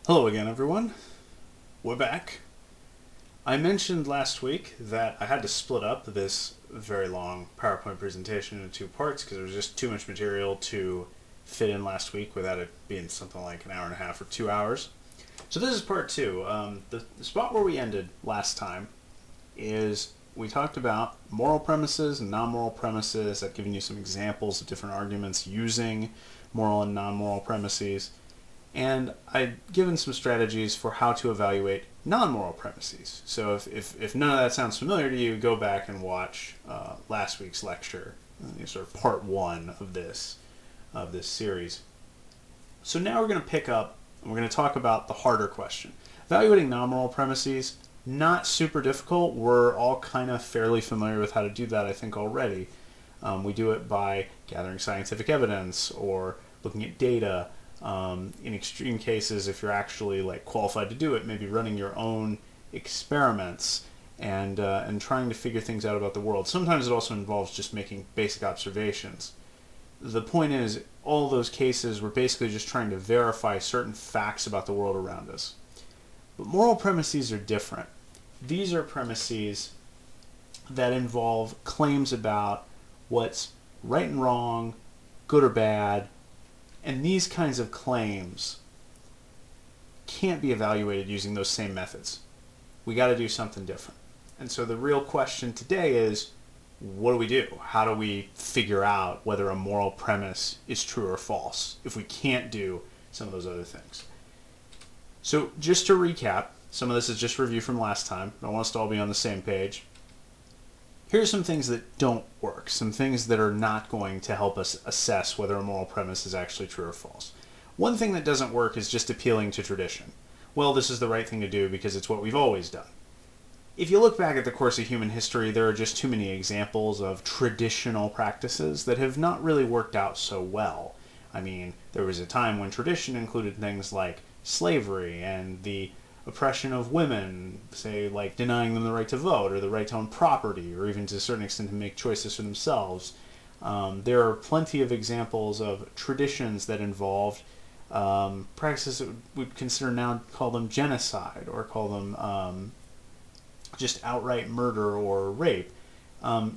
Hello again, everyone. We're back. I mentioned last week that I had to split up this very long PowerPoint presentation into two parts because there was just too much material to fit in last week without it being something like an hour and a half or 2 hours. So this is part two. The spot where we ended last time is we talked about moral premises and non-moral premises. I've given you some examples of different arguments using moral and non-moral premises. And I'd given some strategies for how to evaluate non-moral premises. So if none of that sounds familiar to you, go back and watch last week's lecture, sort of part one of this series. So now we're going to pick up and we're going to talk about the harder question. Evaluating non-moral premises, not super difficult. We're all kind of fairly familiar with how to do that, I think, already. We do it by gathering scientific evidence or looking at data. In extreme cases, if you're actually qualified to do it, maybe running your own experiments and trying to figure things out about the world. Sometimes it also involves just making basic observations. The point is, all those cases, we're basically just trying to verify certain facts about the world around us. But moral premises are different. These are premises that involve claims about what's right and wrong, good or bad. And these kinds of claims can't be evaluated using those same methods. We got to do something different. And so the real question today is, what do we do? How do we figure out whether a moral premise is true or false if we can't do some of those other things? So just to recap, some of this is just review from last time. I want us to all be on the same page. Here are some things that don't work, some things that are not going to help us assess whether a moral premise is actually true or false. One thing that doesn't work is just appealing to tradition. Well, this is the right thing to do because it's what we've always done. If you look back at the course of human history, there are just too many examples of traditional practices that have not really worked out so well. I mean, there was a time when tradition included things like slavery and the oppression of women, say like denying them the right to vote or the right to own property or even to a certain extent to make choices for themselves. There are plenty of examples of traditions that involved practices that we'd consider now call them genocide or call them just outright murder or rape.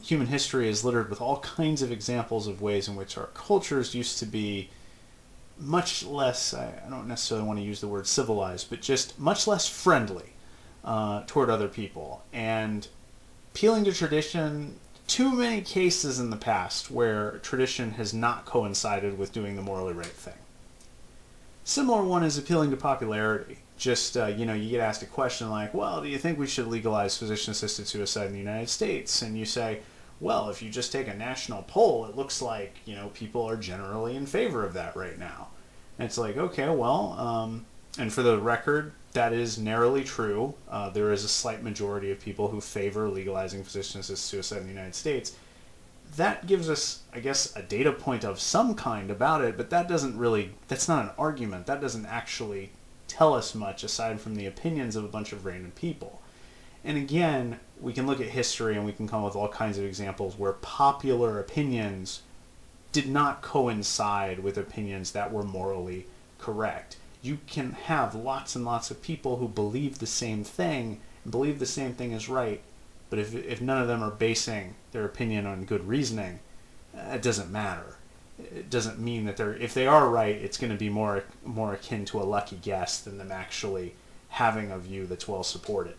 Human history is littered with all kinds of examples of ways in which our cultures used to be much less, I don't necessarily want to use the word civilized, but just much less friendly toward other people. And appealing to tradition, too many cases in the past where tradition has not coincided with doing the morally right thing. Similar one is appealing to popularity. Just, you get asked a question like, well, do you think we should legalize physician-assisted suicide in the United States? And you say, well, if you just take a national poll, it looks like, people are generally in favor of that right now. And it's like, okay, well, and for the record, that is narrowly true. There is a slight majority of people who favor legalizing physician-assisted suicide in the United States. That gives us, I guess, a data point of some kind about it, but that's not an argument. That doesn't actually tell us much aside from the opinions of a bunch of random people. And again, we can look at history and we can come up with all kinds of examples where popular opinions did not coincide with opinions that were morally correct. You can have lots and lots of people who believe the same thing and believe the same thing is right, but if none of them are basing their opinion on good reasoning, it doesn't matter. It doesn't mean that if they are right, it's going to be more akin to a lucky guess than them actually having a view that's well supported.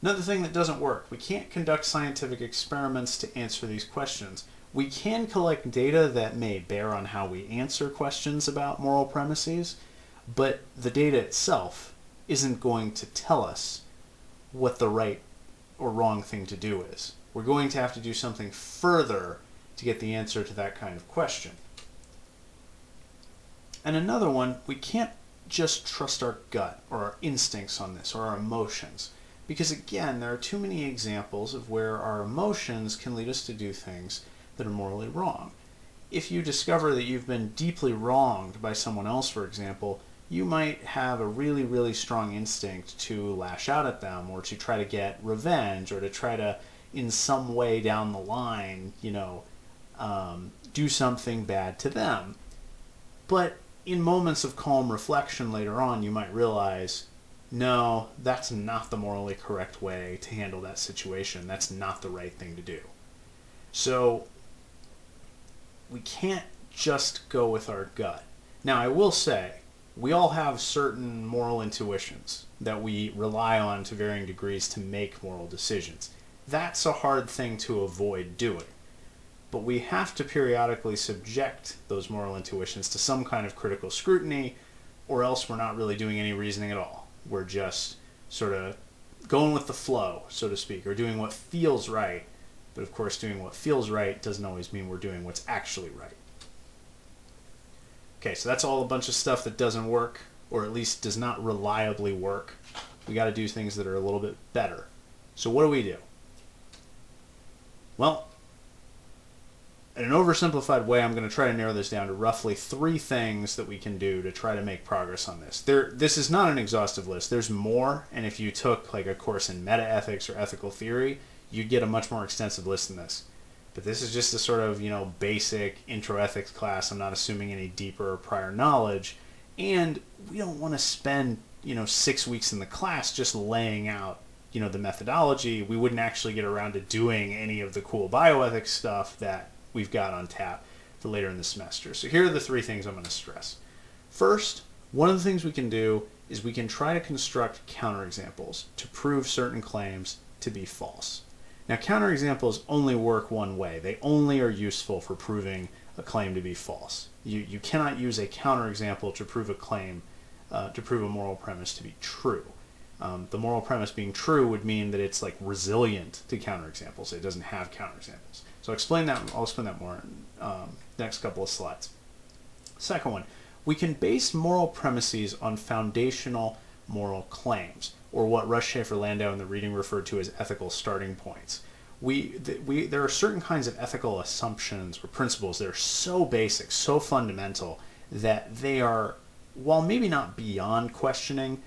Another thing that doesn't work, we can't conduct scientific experiments to answer these questions. We can collect data that may bear on how we answer questions about moral premises, but the data itself isn't going to tell us what the right or wrong thing to do is. We're going to have to do something further to get the answer to that kind of question. And another one, we can't just trust our gut or our instincts on this or our emotions. Because again, there are too many examples of where our emotions can lead us to do things that are morally wrong. If you discover that you've been deeply wronged by someone else, for example, you might have a really, really strong instinct to lash out at them or to try to get revenge or to try to, in some way down the line, do something bad to them. But in moments of calm reflection later on, you might realize, no, that's not the morally correct way to handle that situation. That's not the right thing to do. So we can't just go with our gut. Now, I will say, we all have certain moral intuitions that we rely on to varying degrees to make moral decisions. That's a hard thing to avoid doing. But we have to periodically subject those moral intuitions to some kind of critical scrutiny, or else we're not really doing any reasoning at all. We're just sort of going with the flow, so to speak, or doing what feels right. But of course, doing what feels right doesn't always mean we're doing what's actually right. Okay, so that's all a bunch of stuff that doesn't work, or at least does not reliably work. We got to do things that are a little bit better. So what do? Well, in an oversimplified way, I'm going to try to narrow this down to roughly 3 things that we can do to try to make progress on this. This is not an exhaustive list. There's more, and if you took like a course in meta-ethics or ethical theory, you'd get a much more extensive list than this. But this is just a sort of, basic intro ethics class. I'm not assuming any deeper or prior knowledge. And we don't want to spend, 6 weeks in the class just laying out, the methodology. We wouldn't actually get around to doing any of the cool bioethics stuff that we've got on tap for later in the semester. So here are the 3 things I'm going to stress. First, one of the things we can do is we can try to construct counterexamples to prove certain claims to be false. Now, counterexamples only work one way. They only are useful for proving a claim to be false. You cannot use a counterexample to prove a claim, to prove a moral premise to be true. The moral premise being true would mean that it's like resilient to counterexamples. It doesn't have counterexamples. So I'll explain that more in next couple of slides. Second one, we can base moral premises on foundational moral claims, or what Russ Shafer-Landau in the reading referred to as ethical starting points. There are certain kinds of ethical assumptions or principles that are so basic, so fundamental, that they are, while maybe not beyond questioning,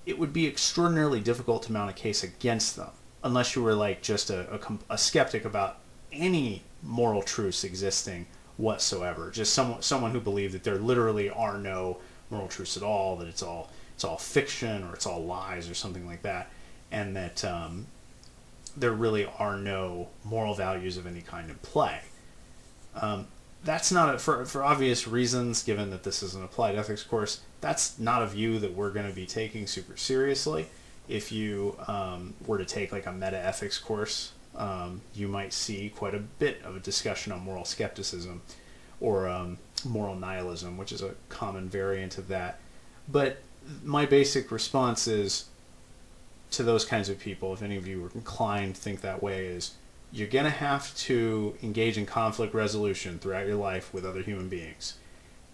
it would be extraordinarily difficult to mount a case against them, unless you were like just a skeptic about any moral truths existing whatsoever. Just someone who believed that there literally are no moral truths at all, that it's all fiction or it's all lies or something like that, and that there really are no moral values of any kind in play. That's not for obvious reasons, given that this is an applied ethics course. That's not a view that we're going to be taking super seriously. If you were to take like a meta-ethics course, you might see quite a bit of a discussion on moral skepticism or moral nihilism, which is a common variant of that. But my basic response is to those kinds of people, if any of you are inclined to think that way, is you're going to have to engage in conflict resolution throughout your life with other human beings.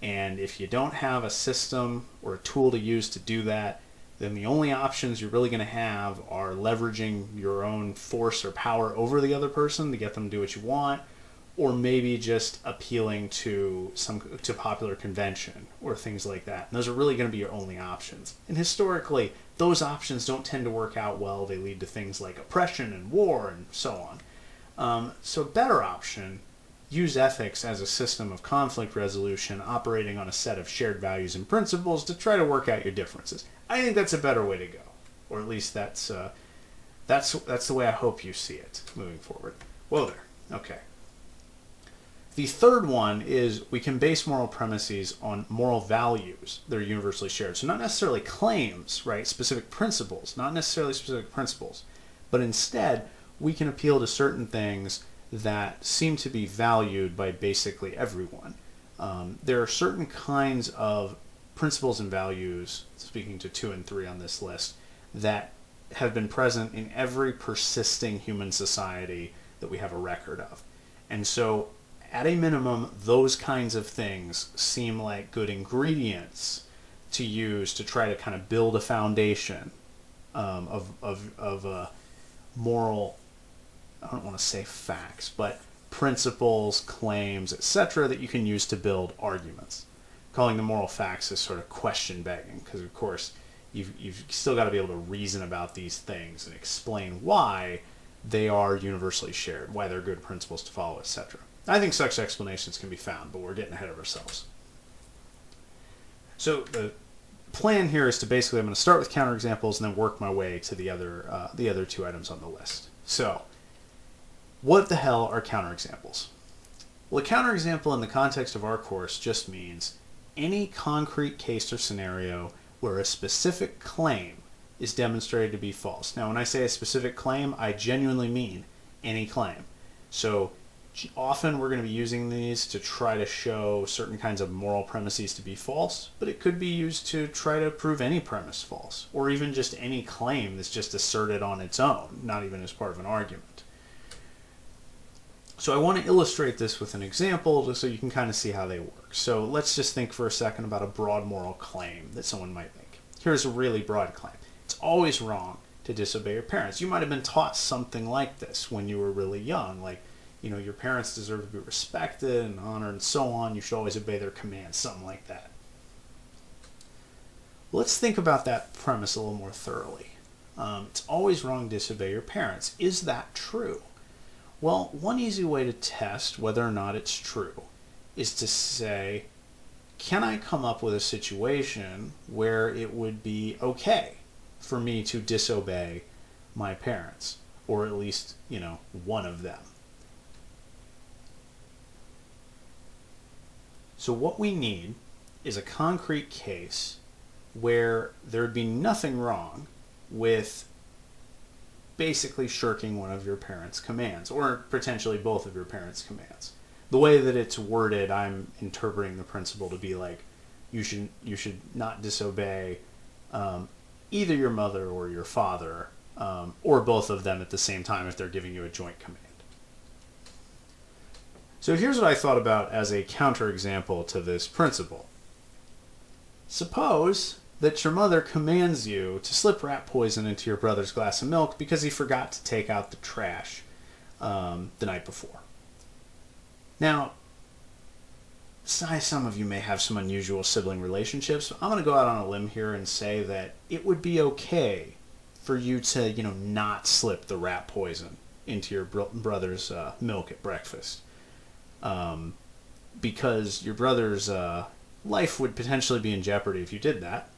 And if you don't have a system or a tool to use to do that, then the only options you're really going to have are leveraging your own force or power over the other person to get them to do what you want, or maybe just appealing to popular convention or things like that. And those are really going to be your only options. And historically, those options don't tend to work out well. They lead to things like oppression and war and so on. So a better option, use ethics as a system of conflict resolution operating on a set of shared values and principles to try to work out your differences. I think that's a better way to go. Or at least that's the way I hope you see it moving forward. Whoa there. Okay. The third one is we can base moral premises on moral values that are universally shared. So not necessarily claims, right? Specific principles, not necessarily specific principles, but instead we can appeal to certain things that seem to be valued by basically everyone. There are certain kinds of principles and values, speaking to 2 and 3 on this list, that have been present in every persisting human society that we have a record of. And so at a minimum, those kinds of things seem like good ingredients to use to try to kind of build a foundation of moral, I don't want to say facts, but principles, claims, etc. that you can use to build arguments. Calling them moral facts is sort of question begging, because of course you've still got to be able to reason about these things and explain why they are universally shared, why they're good principles to follow, etc. I think such explanations can be found, but we're getting ahead of ourselves. So the plan here is to basically, I'm going to start with counterexamples and then work my way to the other two items on the list. So, what the hell are counterexamples? Well, a counterexample in the context of our course just means any concrete case or scenario where a specific claim is demonstrated to be false. Now, when I say a specific claim, I genuinely mean any claim. So often we're going to be using these to try to show certain kinds of moral premises to be false, but it could be used to try to prove any premise false, or even just any claim that's just asserted on its own, not even as part of an argument. So I want to illustrate this with an example just so you can kind of see how they work. So let's just think for a second about a broad moral claim that someone might make. Here's a really broad claim. It's always wrong to disobey your parents. You might have been taught something like this when you were really young, like, you know, your parents deserve to be respected and honored and so on. You should always obey their commands, something like that. Let's think about that premise a little more thoroughly. It's always wrong to disobey your parents. Is that true? Well, one easy way to test whether or not it's true is to say, can I come up with a situation where it would be okay for me to disobey my parents, or at least, you know, one of them? So what we need is a concrete case where there would be nothing wrong with basically shirking one of your parents' commands, or potentially both of your parents' commands. The way that it's worded, I'm interpreting the principle to be like, you should not disobey either your mother or your father, or both of them at the same time if they're giving you a joint command. So here's what I thought about as a counterexample to this principle. Suppose that your mother commands you to slip rat poison into your brother's glass of milk because he forgot to take out the trash the night before. Now, some of you may have some unusual sibling relationships. I'm going to go out on a limb here and say that it would be okay for you to, you know, not slip the rat poison into your brother's milk at breakfast. Because your brother's life would potentially be in jeopardy if you did that.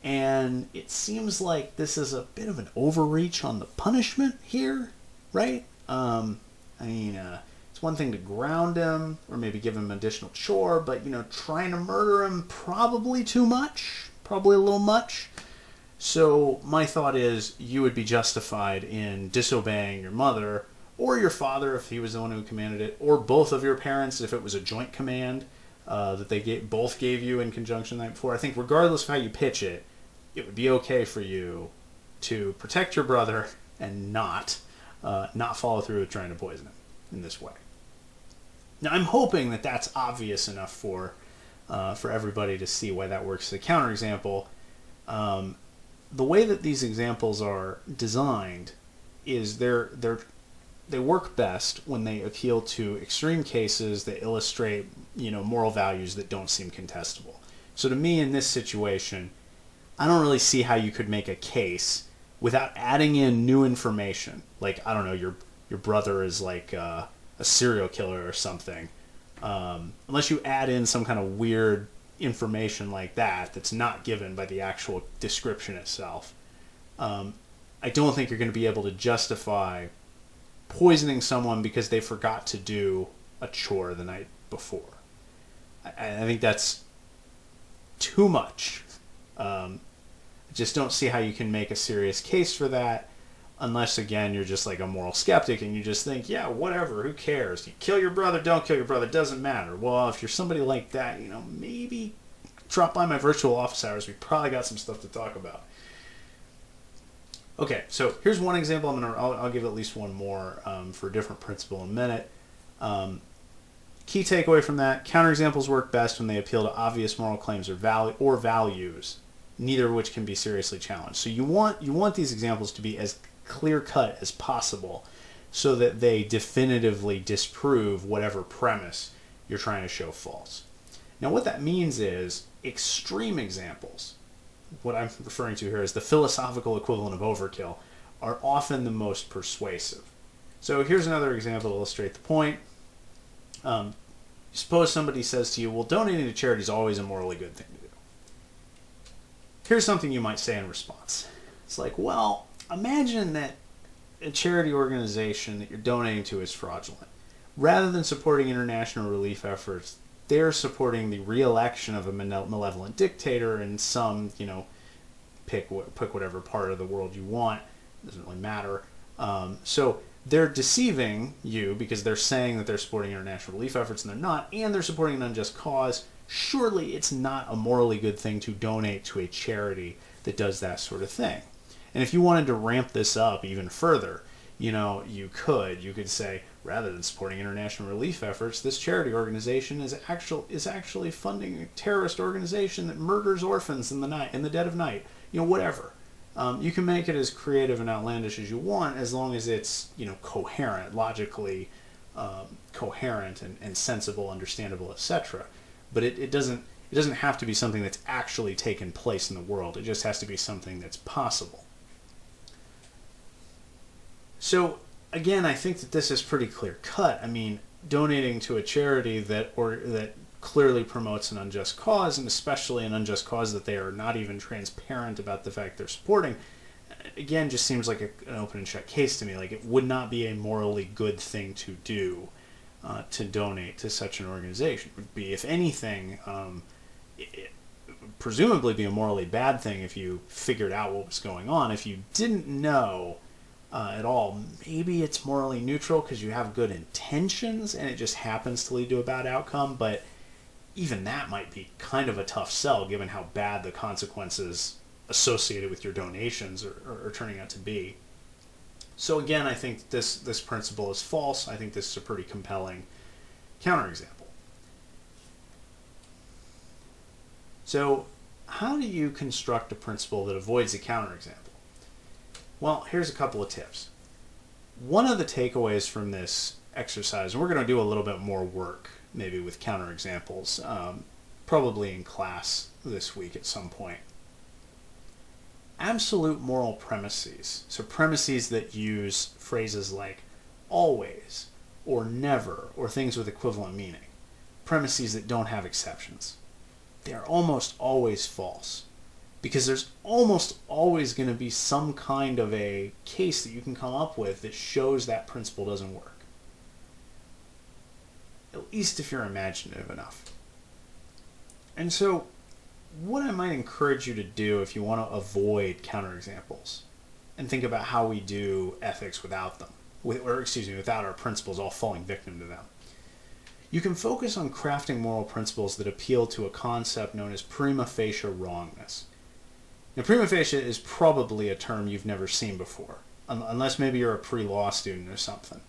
And it seems like this is a bit of an overreach on the punishment here, right? It's one thing to ground him or maybe give him an additional chore, but, you know, trying to murder him, probably too much, probably a little much. So my thought is you would be justified in disobeying your mother or your father if he was the one who commanded it, or both of your parents if it was a joint command that they both gave you in conjunction the night before. I think regardless of how you pitch it, it would be okay for you to protect your brother and not follow through with trying to poison him in this way. Now, I'm hoping that that's obvious enough for everybody to see why that works as a counterexample. The way that these examples are designed is they work best when they appeal to extreme cases that illustrate, you know, moral values that don't seem contestable. So to me, in this situation, I don't really see how you could make a case without adding in new information. Like, I don't know, your brother is like a serial killer or something. Unless you add in some kind of weird information like that's not given by the actual description itself. I don't think you're going to be able to justify poisoning someone because they forgot to do a chore the night before. I think that's too much. I just don't see how you can make a serious case for that unless, again, you're just like a moral skeptic and you just think, yeah, whatever, who cares? You kill your brother, don't kill your brother, doesn't matter. Well, if you're somebody like that, you know, maybe drop by my virtual office hours. We probably got some stuff to talk about. Okay, so here's one example. I'll give at least one more for a different principle in a minute. Key takeaway from that: counterexamples work best when they appeal to obvious moral claims or values, neither of which can be seriously challenged. So you want these examples to be as clear-cut as possible so that they definitively disprove whatever premise you're trying to show false. Now what that means is extreme examples, what I'm referring to here is the philosophical equivalent of overkill, are often the most persuasive. So here's another example to illustrate the point. Suppose somebody says to you, well, donating to charity is always a morally good thing to do. here's something you might say in response. It's like, well, imagine that a charity organization that you're donating to is fraudulent. Rather than supporting international relief efforts, they're supporting the re-election of a malevolent dictator in some, pick whatever part of the world you want. It doesn't really matter. So they're deceiving you because they're saying that they're supporting international relief efforts and they're not, and they're supporting an unjust cause. Surely it's not a morally good thing to donate to a charity that does that sort of thing. And if you wanted to ramp this up even further, you could say, rather than supporting international relief efforts, this charity organization is actually funding a terrorist organization that murders orphans in the dead of night. Whatever. You can make it as creative and outlandish as you want, as long as it's coherent, logically coherent and sensible, understandable, etc. But it doesn't have to be something that's actually taken place in the world. It just has to be something that's possible. So again, I think that this is pretty clear cut. I mean, donating to a charity that clearly promotes an unjust cause, and especially an unjust cause that they are not even transparent about the fact they're supporting, again, just seems like an open and shut case to me. Like, it would not be a morally good thing to do to donate to such an organization. It would be, if anything, it would presumably be a morally bad thing if you figured out what was going on. If you didn't know at all, maybe it's morally neutral because you have good intentions and it just happens to lead to a bad outcome, but even that might be kind of a tough sell given how bad the consequences associated with your donations are turning out to be. So again, I think this principle is false. I think this is a pretty compelling counterexample. So how do you construct a principle that avoids a counterexample? Well, here's a couple of tips. One of the takeaways from this exercise, and we're going to do a little bit more work maybe with counterexamples, probably in class this week at some point. Absolute moral premises, so premises that use phrases like always or never or things with equivalent meaning, premises that don't have exceptions, they are almost always false. Because there's almost always going to be some kind of a case that you can come up with that shows that principle doesn't work. At least if you're imaginative enough. And so, what I might encourage you to do if you want to avoid counterexamples and think about how we do ethics without them, without our principles all falling victim to them. You can focus on crafting moral principles that appeal to a concept known as prima facie wrongness. Now, prima facie is probably a term you've never seen before, unless maybe you're a pre-law student or something.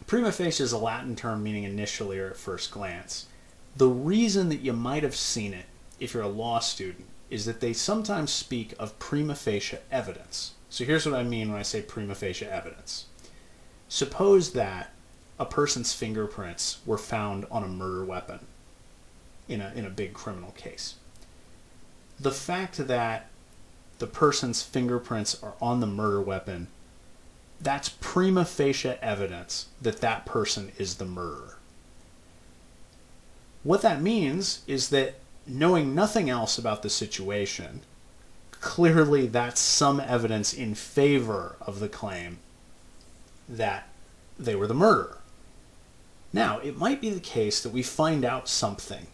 Prima facie is a Latin term meaning initially or at first glance. The reason that you might have seen it, if you're a law student, is that they sometimes speak of prima facie evidence. So here's what I mean when I say prima facie evidence. Suppose that a person's fingerprints were found on a murder weapon in a big criminal case. The fact that the person's fingerprints are on the murder weapon, that's prima facie evidence that that person is the murderer. What that means is that knowing nothing else about the situation, clearly that's some evidence in favor of the claim that they were the murderer. Now, it might be the case that we find out something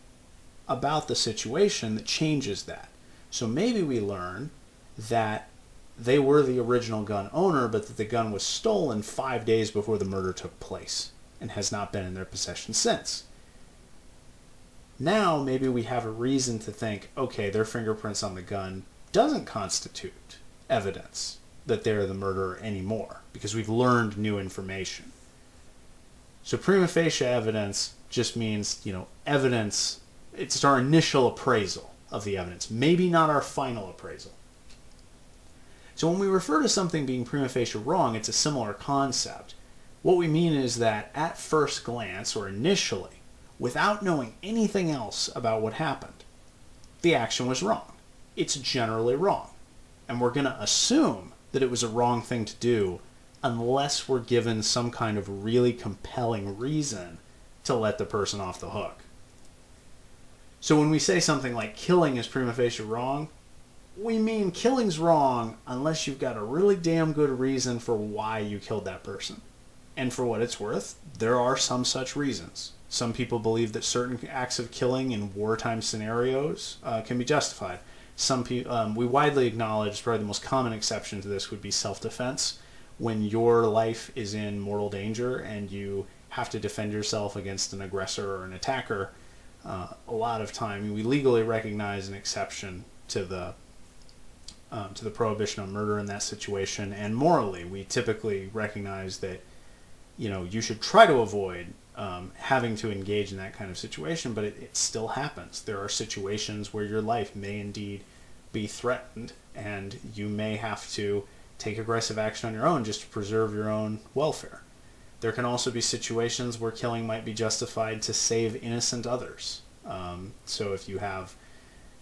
about the situation that changes that. So maybe we learn that they were the original gun owner, but that the gun was stolen 5 days before the murder took place and has not been in their possession since. Now maybe we have a reason to think, okay, their fingerprints on the gun doesn't constitute evidence that they're the murderer anymore, because we've learned new information. So prima facie evidence just means, evidence, it's our initial appraisal of the evidence, maybe not our final appraisal. So when we refer to something being prima facie wrong, it's a similar concept. What we mean is that at first glance, or initially, without knowing anything else about what happened, the action was wrong. It's generally wrong. And we're going to assume that it was a wrong thing to do unless we're given some kind of really compelling reason to let the person off the hook. So when we say something like killing is prima facie wrong, we mean killing's wrong unless you've got a really damn good reason for why you killed that person. And for what it's worth, there are some such reasons. Some people believe that certain acts of killing in wartime scenarios can be justified. We widely acknowledge probably the most common exception to this would be self-defense. When your life is in mortal danger and you have to defend yourself against an aggressor or an attacker, a lot of time we legally recognize an exception to the prohibition on murder in that situation, and morally we typically recognize that you should try to avoid having to engage in that kind of situation, but it still happens. There are situations where your life may indeed be threatened, and you may have to take aggressive action on your own just to preserve your own welfare. There can also be situations where killing might be justified to save innocent others. So if you have,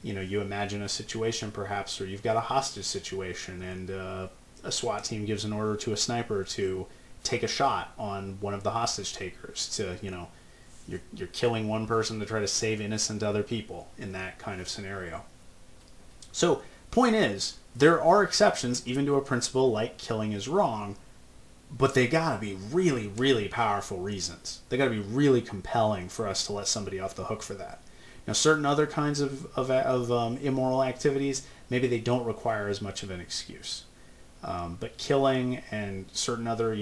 you imagine a situation perhaps where you've got a hostage situation and a SWAT team gives an order to a sniper to take a shot on one of the hostage takers to, you're killing one person to try to save innocent other people in that kind of scenario. So, point is, there are exceptions even to a principle like killing is wrong, but they gotta be really, really powerful reasons. They gotta be really compelling for us to let somebody off the hook for that. Now, certain other kinds of immoral activities, maybe they don't require as much of an excuse. But killing and certain other,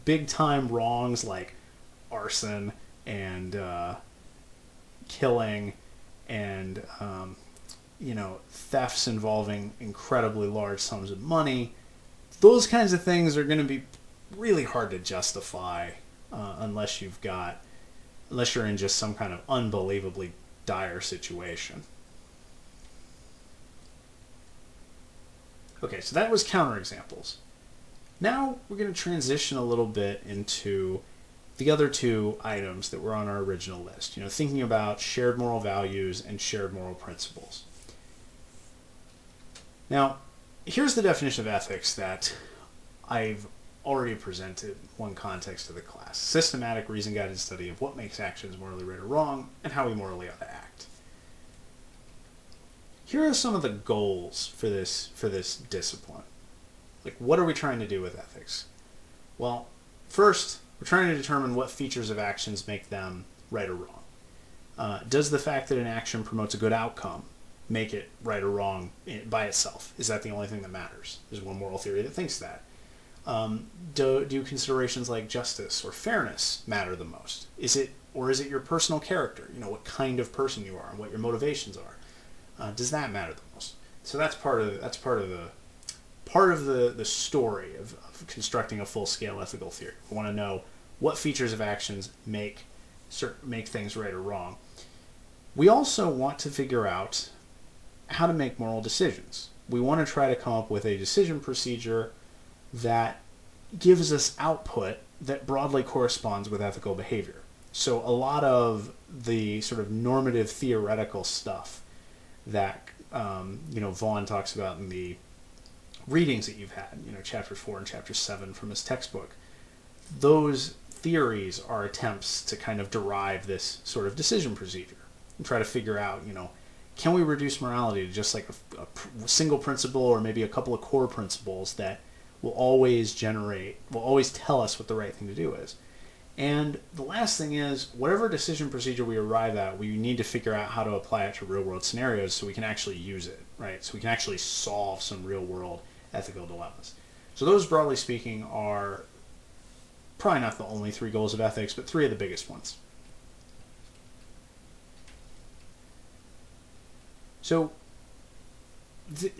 big-time wrongs like arson and killing and, thefts involving incredibly large sums of money, those kinds of things are going to be really hard to justify unless you're in just some kind of unbelievably dire situation. Okay, so that was counterexamples. Now we're going to transition a little bit into the other two items that were on our original list. Thinking about shared moral values and shared moral principles. Now, here's the definition of ethics that I've already presented one context to the class. Systematic, reason-guided study of what makes actions morally right or wrong and how we morally ought to act. Here are some of the goals for this discipline. Like, what are we trying to do with ethics? Well, first, we're trying to determine what features of actions make them right or wrong. Does the fact that an action promotes a good outcome make it right or wrong by itself? Is that the only thing that matters? There's one moral theory that thinks that. Do considerations like justice or fairness matter the most? Is it your personal character? What kind of person you are and what your motivations are. Does that matter the most? So that's part of the story of constructing a full-scale ethical theory. We want to know what features of actions make things right or wrong. We also want to figure out how to make moral decisions. We want to try to come up with a decision procedure that gives us output that broadly corresponds with ethical behavior. So a lot of the sort of normative theoretical stuff that Vaughan talks about in the readings that you've had, chapter 4 and chapter 7 from his textbook, those theories are attempts to kind of derive this sort of decision procedure and try to figure out, can we reduce morality to just like a single principle or maybe a couple of core principles that will always tell us what the right thing to do is. And the last thing is, whatever decision procedure we arrive at, we need to figure out how to apply it to real-world scenarios so we can actually use it, right? So we can actually solve some real-world ethical dilemmas. So those, broadly speaking, are probably not the only three goals of ethics, but three of the biggest ones. So,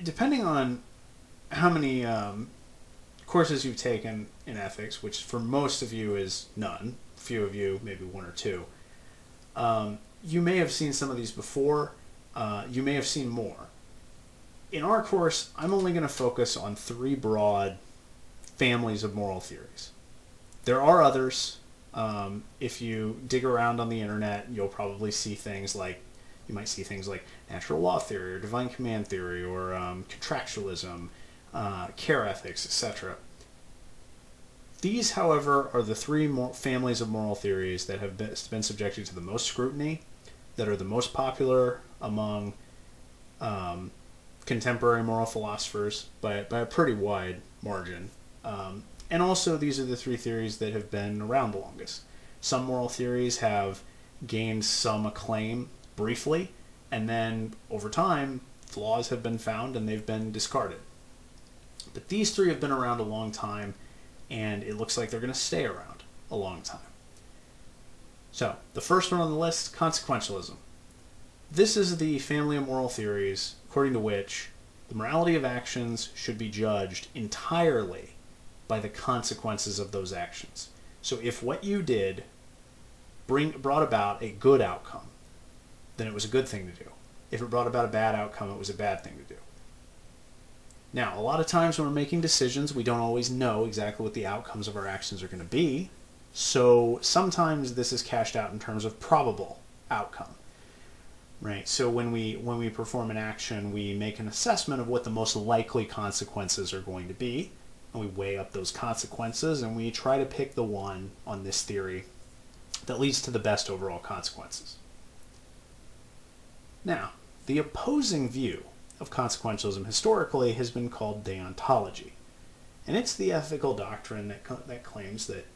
depending on how many courses you've taken in ethics, which for most of you is none, a few of you, maybe one or two, you may have seen some of these before, you may have seen more. In our course, I'm only going to focus on three broad families of moral theories. There are others. If you dig around on the internet, you'll probably see things like, natural law theory or divine command theory or contractualism, care ethics, etc. These, however, are the three families of moral theories that have been subjected to the most scrutiny, that are the most popular among contemporary moral philosophers by a pretty wide margin. And also, these are the three theories that have been around the longest. Some moral theories have gained some acclaim briefly, and then over time, flaws have been found and they've been discarded. But these three have been around a long time, and it looks like they're going to stay around a long time. So, the first one on the list, consequentialism. This is the family of moral theories according to which the morality of actions should be judged entirely by the consequences of those actions. So if what you did brought about a good outcome, then it was a good thing to do. If it brought about a bad outcome, it was a bad thing to do. Now, a lot of times when we're making decisions, we don't always know exactly what the outcomes of our actions are going to be. So sometimes this is cashed out in terms of probable outcome. Right? So when we perform an action, we make an assessment of what the most likely consequences are going to be, and we weigh up those consequences, and we try to pick the one on this theory that leads to the best overall consequences. Now, the opposing view of consequentialism historically has been called deontology, and it's the ethical doctrine that claims that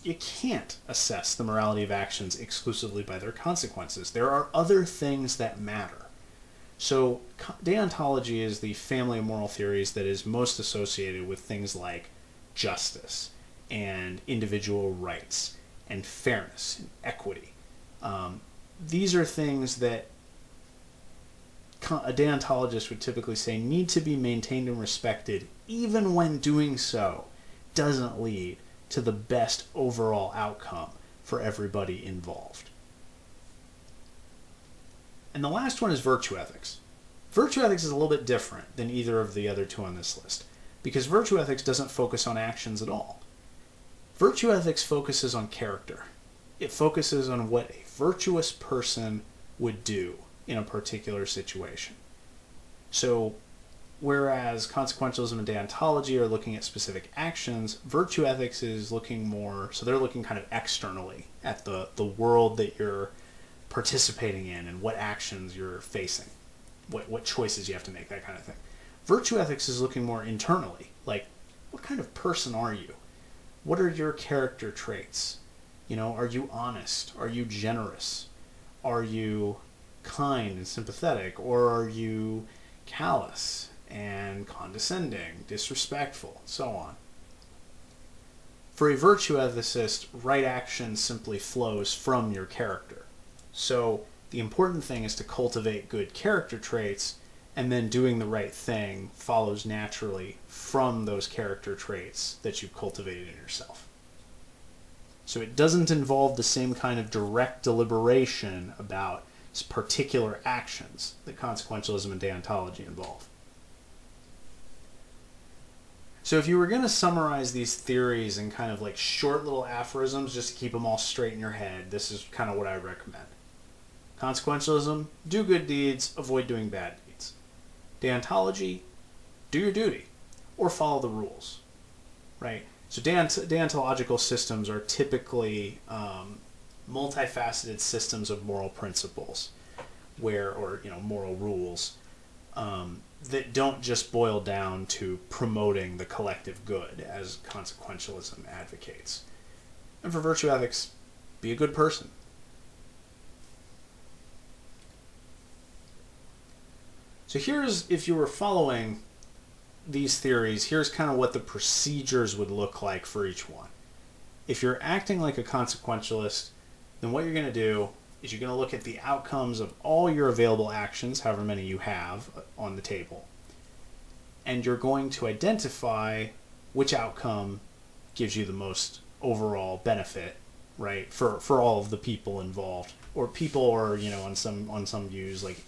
you can't assess the morality of actions exclusively by their consequences. There are other things that matter. So deontology is the family of moral theories that is most associated with things like justice and individual rights and fairness and equity. These are things that a deontologist would typically say need to be maintained and respected, even when doing so doesn't lead to the best overall outcome for everybody involved. And the last one is virtue ethics. Virtue ethics is a little bit different than either of the other two on this list, because virtue ethics doesn't focus on actions at all. Virtue ethics focuses on character. It focuses on what a virtuous person would do in a particular situation. So, whereas consequentialism and deontology are looking at specific actions, virtue ethics is looking more, so they're looking kind of externally at the world that you're participating in and what actions you're facing, what choices you have to make, that kind of thing. Virtue ethics is looking more internally, like what kind of person are you? What are your character traits? Are you honest? Are you generous? Are you kind and sympathetic? Or are you callous and condescending, disrespectful, so on? For a virtue ethicist, right action simply flows from your character. So the important thing is to cultivate good character traits, and then doing the right thing follows naturally from those character traits that you've cultivated in yourself. So it doesn't involve the same kind of direct deliberation about particular actions that consequentialism and deontology involve. So if you were going to summarize these theories in kind of like short little aphorisms just to keep them all straight in your head, this is kind of what I recommend. Consequentialism, do good deeds, avoid doing bad deeds. Deontology, do your duty, or follow the rules, right? So deontological systems are typically multifaceted systems of moral principles, moral rules, that don't just boil down to promoting the collective good, as consequentialism advocates. And for virtue ethics, be a good person. So here's, if you were following these theories, here's kind of what the procedures would look like for each one. If you're acting like a consequentialist, then what you're going to do is you're going to look at the outcomes of all your available actions, however many you have on the table, and you're going to identify which outcome gives you the most overall benefit, right, for all of the people involved, or on some views like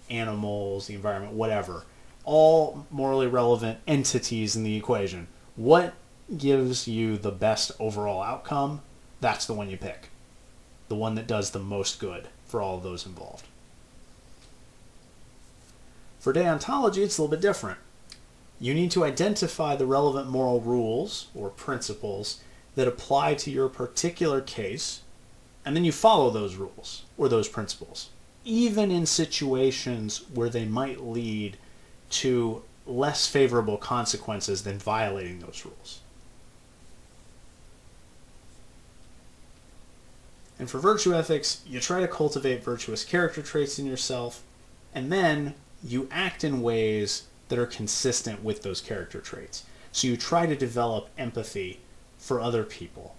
animals, the environment, whatever, all morally relevant entities in the equation. What gives you the best overall outcome? That's the one you pick. The one that does the most good for all of those involved. For deontology, it's a little bit different. You need to identify the relevant moral rules or principles that apply to your particular case And then you follow those rules or those principles, even in situations where they might lead to less favorable consequences than violating those rules. And for virtue ethics, you try to cultivate virtuous character traits in yourself, and then you act in ways that are consistent with those character traits. So you try to develop empathy for other people.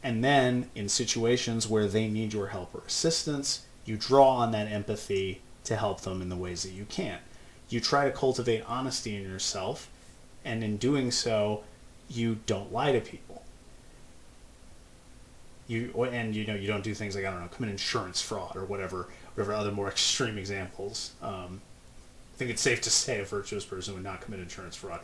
And then in situations where they need your help or assistance, you draw on that empathy to help them in the ways that you can. You try to cultivate honesty in yourself, and in doing so, you don't lie to people. You don't do things like, I don't know, commit insurance fraud or whatever other more extreme examples. I think it's safe to say a virtuous person would not commit insurance fraud.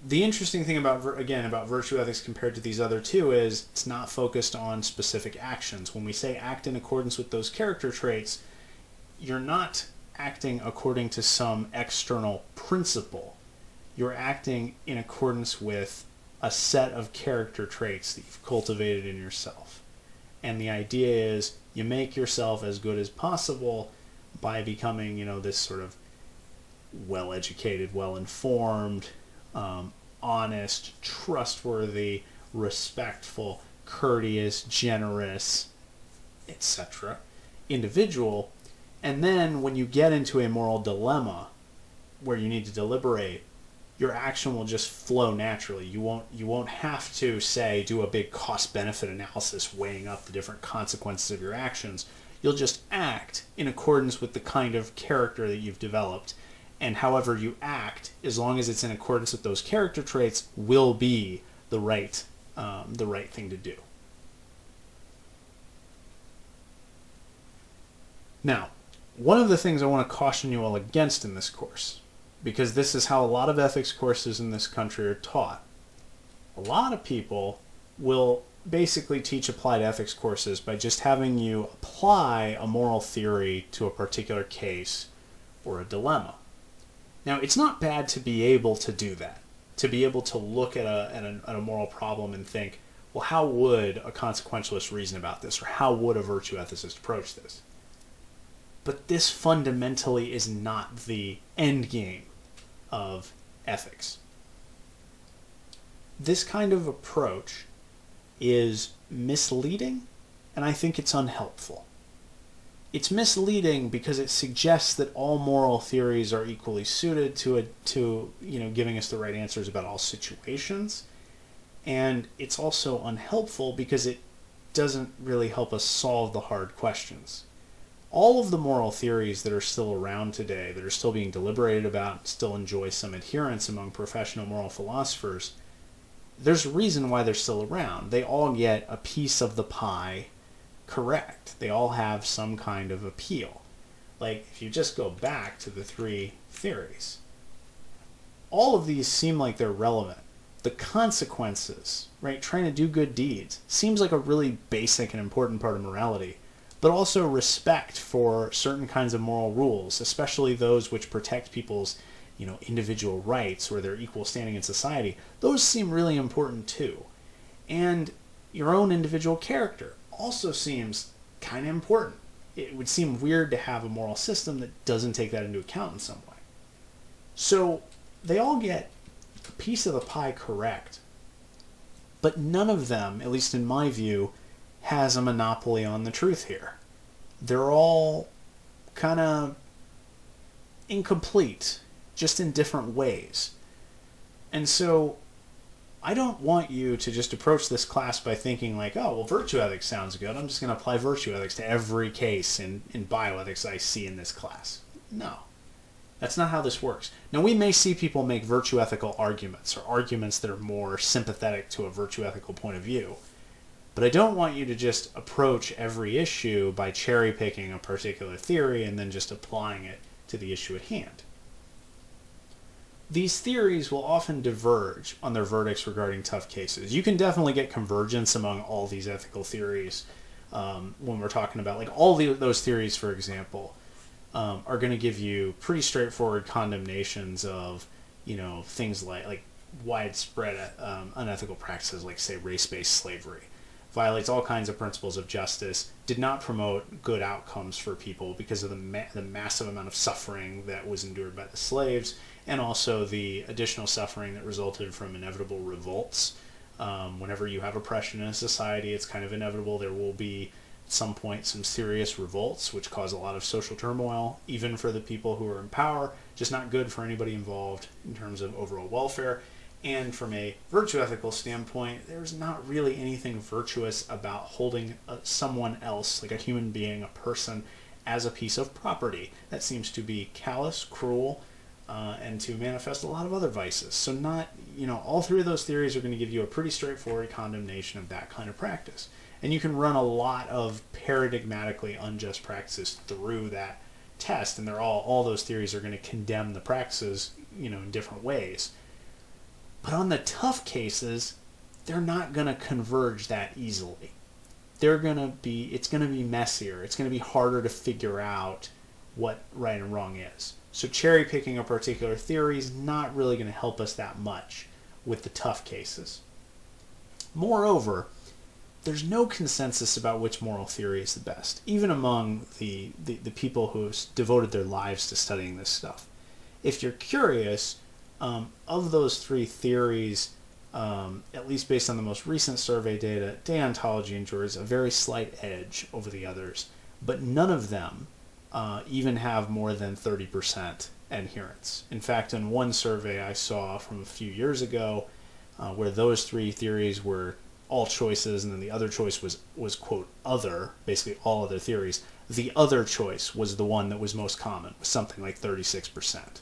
The interesting thing about virtue ethics compared to these other two is it's not focused on specific actions. When we say act in accordance with those character traits, you're not acting according to some external principle. You're acting in accordance with a set of character traits that you've cultivated in yourself. And the idea is you make yourself as good as possible by becoming, this sort of well-educated, well-informed, honest, trustworthy, respectful, courteous, generous, etc. individual. And then when you get into a moral dilemma where you need to deliberate, your action will just flow naturally. You won't have to do a big cost-benefit analysis weighing up the different consequences of your actions. You'll just act in accordance with the kind of character that you've developed. And however you act, as long as it's in accordance with those character traits, will be the right thing to do. Now, one of the things I want to caution you all against in this course, because this is how a lot of ethics courses in this country are taught. A lot of people will basically teach applied ethics courses by just having you apply a moral theory to a particular case or a dilemma. Now, it's not bad to be able to do that, to be able to look at a moral problem and think, well, how would a consequentialist reason about this, or how would a virtue ethicist approach this? But this fundamentally is not the end game of ethics. This kind of approach is misleading, and I think it's unhelpful. It's misleading because it suggests that all moral theories are equally suited to giving us the right answers about all situations, and it's also unhelpful because it doesn't really help us solve the hard questions. All of the moral theories that are still around today, that are still being deliberated about, still enjoy some adherence among professional moral philosophers, there's a reason why they're still around. They all get a piece of the pie correct. They all have some kind of appeal. Like, if you just go back to the three theories, all of these seem like they're relevant. The consequences, right, trying to do good deeds, seems like a really basic and important part of morality. But also respect for certain kinds of moral rules, especially those which protect people's, individual rights or their equal standing in society. Those seem really important too. And your own individual character also seems kind of important. It would seem weird to have a moral system that doesn't take that into account in some way. So they all get a piece of the pie correct, but none of them, at least in my view, has a monopoly on the truth here. They're all kind of incomplete, just in different ways. And so I don't want you to just approach this class by thinking like, oh, well, virtue ethics sounds good. I'm just going to apply virtue ethics to every case in bioethics I see in this class. No. That's not how this works. Now, we may see people make virtue ethical arguments, or arguments that are more sympathetic to a virtue ethical point of view. But I don't want you to just approach every issue by cherry-picking a particular theory and then just applying it to the issue at hand. These theories will often diverge on their verdicts regarding tough cases. You can definitely get convergence among all these ethical theories when we're talking about, like, those theories, for example, are going to give you pretty straightforward condemnations of, things like widespread unethical practices, like, say, race-based slavery, violates all kinds of principles of justice, did not promote good outcomes for people because of the massive amount of suffering that was endured by the slaves, and also the additional suffering that resulted from inevitable revolts. Whenever you have oppression in a society, it's kind of inevitable there will be at some point some serious revolts, which cause a lot of social turmoil, even for the people who are in power, just not good for anybody involved in terms of overall welfare. And from a virtue ethical standpoint, there's not really anything virtuous about holding someone else, like a human being, a person, as a piece of property. That seems to be callous, cruel, and to manifest a lot of other vices. So all three of those theories are going to give you a pretty straightforward condemnation of that kind of practice. And you can run a lot of paradigmatically unjust practices through that test, and all those theories are going to condemn the practices, in different ways. But on the tough cases, they're not going to converge that easily. It's going to be messier. It's going to be harder to figure out what right and wrong is. So cherry picking a particular theory is not really going to help us that much with the tough cases. Moreover, there's no consensus about which moral theory is the best, even among the people who have devoted their lives to studying this stuff. If you're curious, of those three theories, at least based on the most recent survey data, deontology enjoys a very slight edge over the others, but none of them even have more than 30% adherence. In fact, in one survey I saw from a few years ago, where those three theories were all choices, and then the other choice was quote, other, basically all other theories, the other choice was the one that was most common, was something like 36%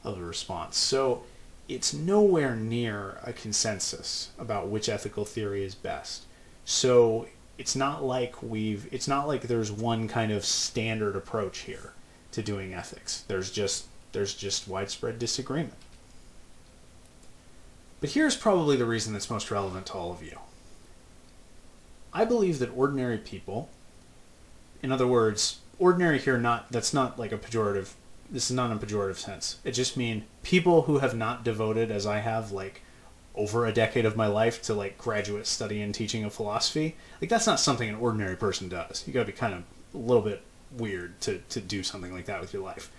of the response. So it's nowhere near a consensus about which ethical theory is best. So it's not like there's one kind of standard approach here to doing ethics. There's just widespread disagreement. But here's probably the reason that's most relevant to all of you. I believe that ordinary people, in other words, ordinary here, that's not like a pejorative. This is not in a pejorative sense. It just means people who have not devoted, as I have, like over a decade of my life to like graduate study and teaching of philosophy. Like that's not something an ordinary person does. You got to be kind of a little bit weird to do something like that with your life.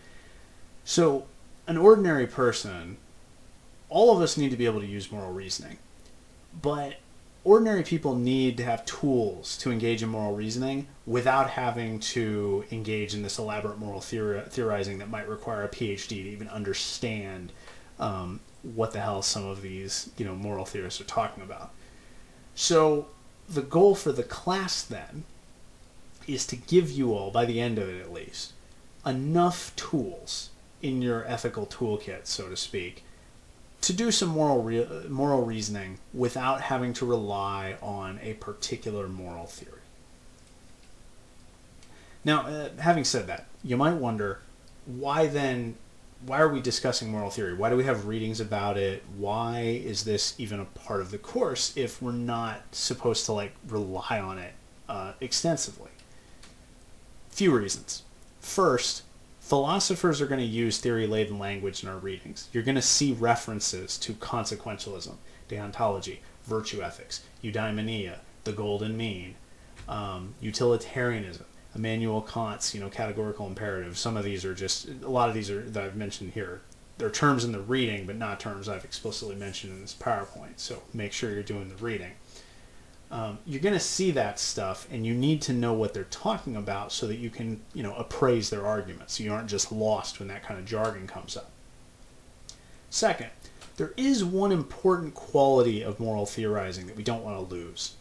So an ordinary person, all of us need to be able to use moral reasoning, but ordinary people need to have tools to engage in moral reasoning without having to engage in this elaborate moral theorizing that might require a PhD to even understand what the hell some of these moral theorists are talking about. So the goal for the class then is to give you all, by the end of it at least, enough tools in your ethical toolkit, so to speak, to do some moral reasoning without having to rely on a particular moral theory. Now, having said that, you might wonder, why are we discussing moral theory? Why do we have readings about it? Why is this even a part of the course if we're not supposed to rely on it extensively? Few reasons. First, philosophers are going to use theory-laden language in our readings. You're going to see references to consequentialism, deontology, virtue ethics, eudaimonia, the golden mean, utilitarianism, Immanuel Kant's categorical imperative. Some of these are a lot of these are that I've mentioned here. They're terms in the reading, but not terms I've explicitly mentioned in this PowerPoint. So make sure you're doing the reading. You're going to see that stuff, and you need to know what they're talking about so that you can, appraise their arguments. So you aren't just lost when that kind of jargon comes up. Second, there is one important quality of moral theorizing that we don't want to lose.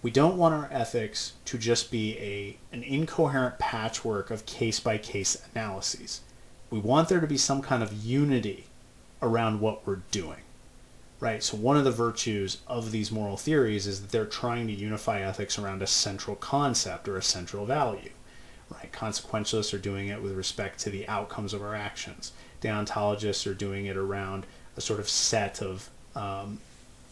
We don't want our ethics to just be an incoherent patchwork of case-by-case analyses. We want there to be some kind of unity around what we're doing. Right, so one of the virtues of these moral theories is that they're trying to unify ethics around a central concept or a central value. Right, consequentialists are doing it with respect to the outcomes of our actions. Deontologists are doing it around a sort of set of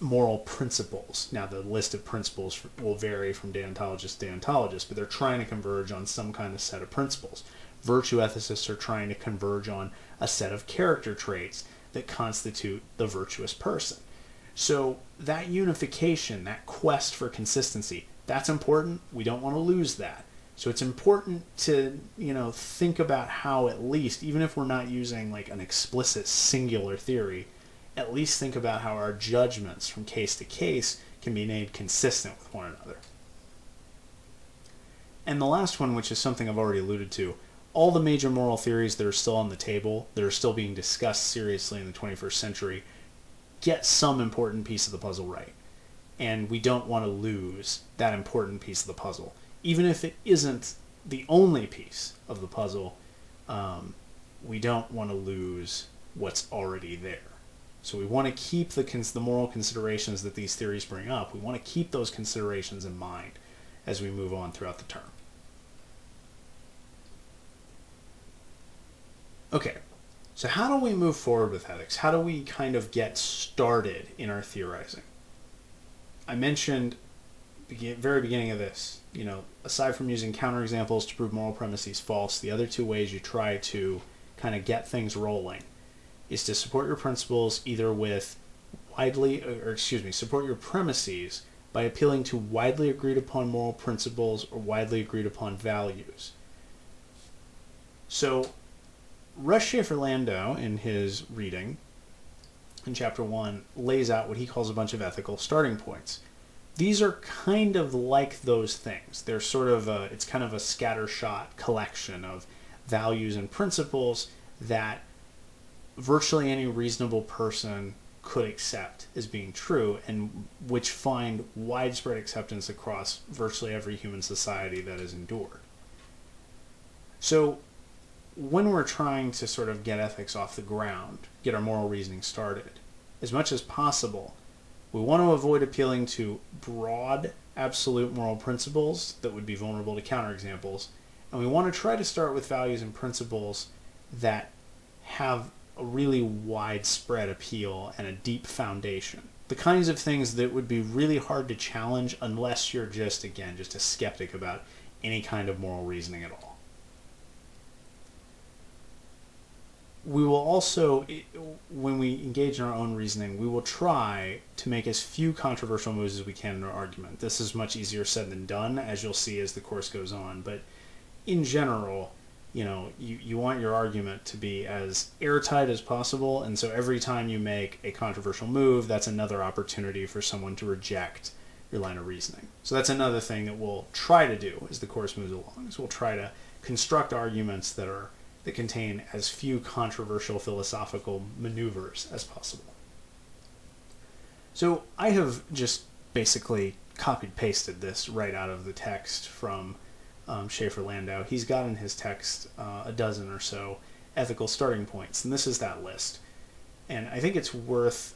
moral principles. Now, the list of principles will vary from deontologist to deontologist, but they're trying to converge on some kind of set of principles. Virtue ethicists are trying to converge on a set of character traits that constitute the virtuous person. So that unification, that quest for consistency, that's important. We don't want to lose that. So it's important to, think about how, at least, even if we're not using like an explicit singular theory, at least think about how our judgments from case to case can be made consistent with one another. And the last one, which is something I've already alluded to, all the major moral theories that are still on the table, that are still being discussed seriously in the 21st century, get some important piece of the puzzle right. And we don't want to lose that important piece of the puzzle. Even if it isn't the only piece of the puzzle, we don't want to lose what's already there. So we want to keep the moral considerations that these theories bring up. We want to keep those considerations in mind as we move on throughout the term. Okay, so how do we move forward with ethics? How do we kind of get started in our theorizing? I mentioned very beginning of this, aside from using counterexamples to prove moral premises false, the other two ways you try to kind of get things rolling is to support your principles either with support your premises by appealing to widely agreed upon moral principles or widely agreed upon values. So, Russ Shafer-Landau, in his reading, in Chapter 1, lays out what he calls a bunch of ethical starting points. These are kind of like those things. They're sort of it's kind of a scattershot collection of values and principles that virtually any reasonable person could accept as being true, and which find widespread acceptance across virtually every human society that has endured. So, when we're trying to sort of get ethics off the ground, get our moral reasoning started, as much as possible, we want to avoid appealing to broad, absolute moral principles that would be vulnerable to counterexamples, and we want to try to start with values and principles that have a really widespread appeal and a deep foundation. The kinds of things that would be really hard to challenge unless you're just a skeptic about any kind of moral reasoning at all. We will also, when we engage in our own reasoning, we will try to make as few controversial moves as we can in our argument. This is much easier said than done, as you'll see as the course goes on. But in general, you want your argument to be as airtight as possible, and so every time you make a controversial move, that's another opportunity for someone to reject your line of reasoning. So that's another thing that we'll try to do as the course moves along, is we'll try to construct arguments that contain as few controversial philosophical maneuvers as possible. So I have just basically copied-pasted this right out of the text from Shafer-Landau. He's got in his text a dozen or so ethical starting points, and this is that list. And I think it's worth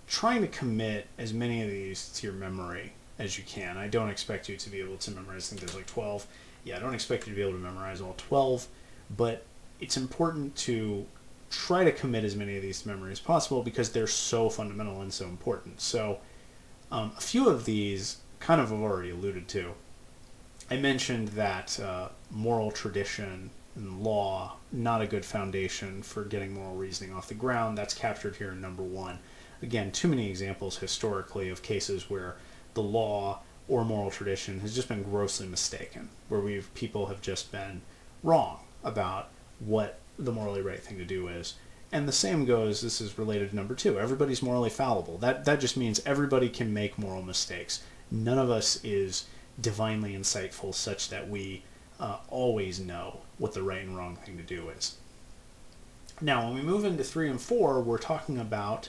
trying to commit as many of these to your memory as you can. I don't expect you to be able to memorize, I think there's like 12. Yeah, I don't expect you to be able to memorize all 12, but it's important to try to commit as many of these to memory as possible because they're so fundamental and so important. So a few of these kind of I've already alluded to. I mentioned that moral tradition and law, not a good foundation for getting moral reasoning off the ground. That's captured here in number 1. Again, too many examples historically of cases where the law or moral tradition has just been grossly mistaken, where people have just been wrong about what the morally right thing to do is. And the same goes, this is related to number 2, everybody's morally fallible. That just means everybody can make moral mistakes. None of us is divinely insightful such that we always know what the right and wrong thing to do is. Now, when we move into 3 and 4, we're talking about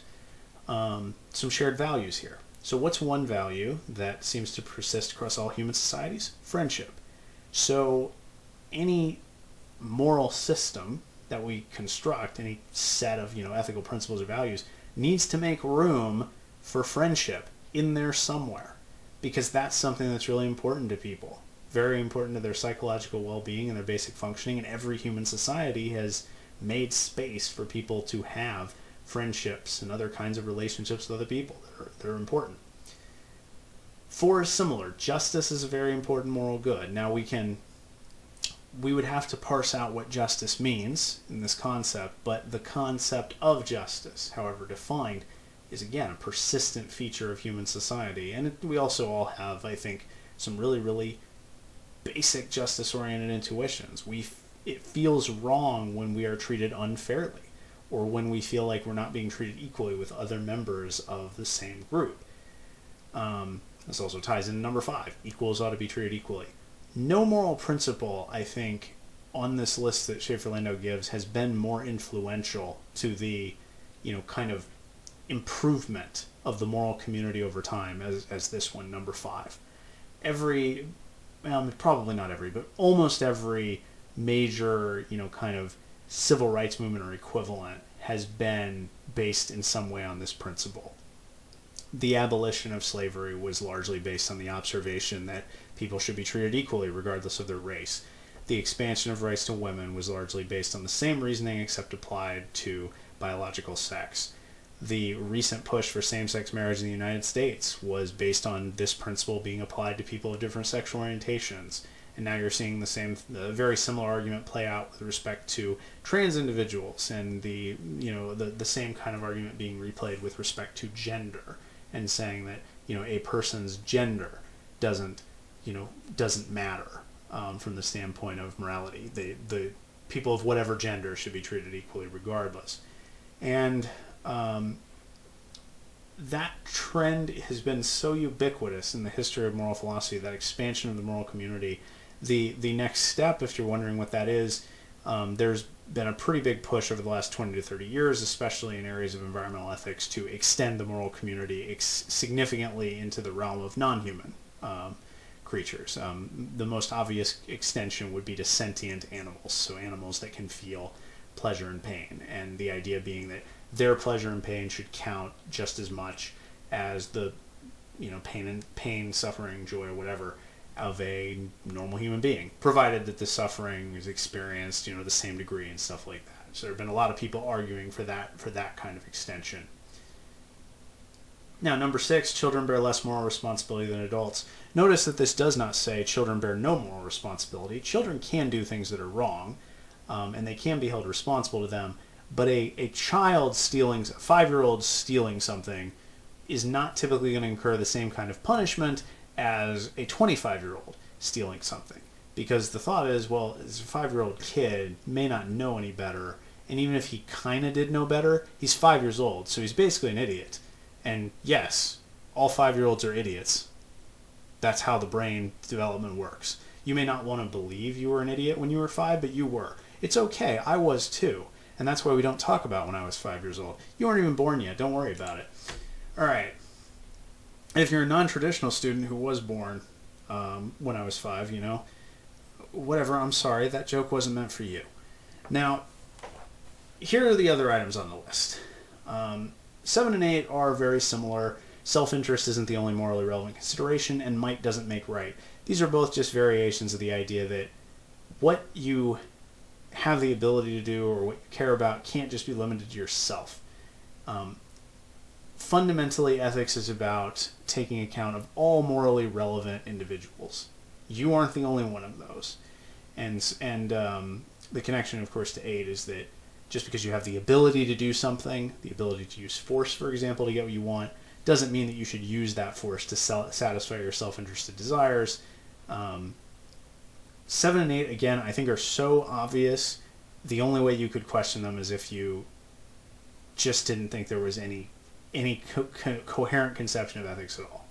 some shared values here. So what's one value that seems to persist across all human societies? Friendship. So any moral system that we construct, any set of ethical principles or values, needs to make room for friendship in there somewhere, because that's something that's really important to people, very important to their psychological well-being and their basic functioning, and every human society has made space for people to have friendships and other kinds of relationships with other people that are important. 4 is similar. Justice is a very important moral good. Now we would have to parse out what justice means in this concept, but the concept of justice, however defined, is again a persistent feature of human society. And we also all have, I think, some really, really basic justice-oriented intuitions. It feels wrong when we are treated unfairly, or when we feel like we're not being treated equally with other members of the same group. This also ties into number 5. Equals ought to be treated equally. No moral principle, I think, on this list that Shafer-Landau gives has been more influential to the, kind of improvement of the moral community over time as this one, number 5. Probably not every, but almost every major, kind of civil rights movement or equivalent has been based in some way on this principle. The abolition of slavery was largely based on the observation that people should be treated equally regardless of their race. The expansion of rights to women was largely based on the same reasoning except applied to biological sex. The recent push for same-sex marriage in the United States was based on this principle being applied to people of different sexual orientations. And now you're seeing the very similar argument play out with respect to trans individuals, and the same kind of argument being replayed with respect to gender, and saying that a person's gender doesn't matter from the standpoint of morality. The people of whatever gender should be treated equally regardless. And that trend has been so ubiquitous in the history of moral philosophy, that expansion of the moral community. The next step, if you're wondering what that is, there's been a pretty big push over the last 20 to 30 years, especially in areas of environmental ethics, to extend the moral community significantly into the realm of non-human creatures. The most obvious extension would be to sentient animals, so animals that can feel pleasure and pain, and the idea being that their pleasure and pain should count just as much as the pain, suffering, joy, or whatever of a normal human being, provided that the suffering is experienced the same degree and stuff like that. So there have been a lot of people arguing for that kind of extension. Now, number 6, children bear less moral responsibility than adults. Notice that this does not say children bear no moral responsibility. Children can do things that are wrong, and they can be held responsible to them, but a child stealing, a 5-year-old stealing something is not typically going to incur the same kind of punishment as a 25-year-old stealing something. Because the thought is, well, this 5-year-old kid may not know any better, and even if he kind of did know better, he's 5 years old, so he's basically an idiot. And yes, all 5-year-olds are idiots. That's how the brain development works. You may not want to believe you were an idiot when you were 5, but you were. It's okay, I was too. And that's why we don't talk about when I was 5 years old. You weren't even born yet, don't worry about it. Alright. If you're a non-traditional student who was born when I was 5, whatever, I'm sorry, that joke wasn't meant for you. Now, here are the other items on the list. 7 and 8 are very similar. Self-interest isn't the only morally relevant consideration, and might doesn't make right. These are both just variations of the idea that what you have the ability to do or what you care about can't just be limited to yourself. Fundamentally, ethics is about taking account of all morally relevant individuals. You aren't the only one of those. And the connection, of course, to 8 is that just because you have the ability to do something, the ability to use force, for example, to get what you want, doesn't mean that you should use that force to satisfy your self-interested desires. 7 and 8, again, I think are so obvious. The only way you could question them is if you just didn't think there was any coherent conception of ethics at all.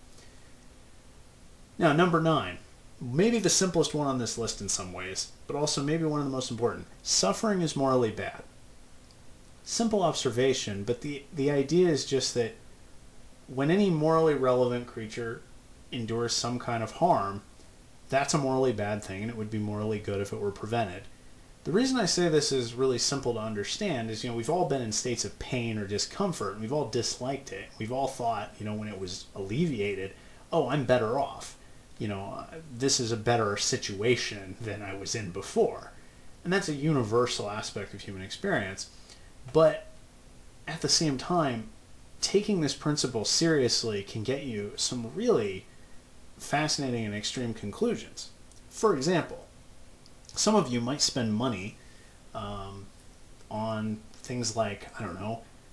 Now, number 9. Maybe the simplest one on this list in some ways, but also maybe one of the most important. Suffering is morally bad. Simple observation, but the idea is just that when any morally relevant creature endures some kind of harm, that's a morally bad thing, and it would be morally good if it were prevented. The reason I say this is really simple to understand is, we've all been in states of pain or discomfort, and we've all disliked it. We've all thought, when it was alleviated, oh, I'm better off. This is a better situation than I was in before. And that's a universal aspect of human experience. But at the same time, taking this principle seriously can get you some really fascinating and extreme conclusions. For example, some of you might spend money on things like,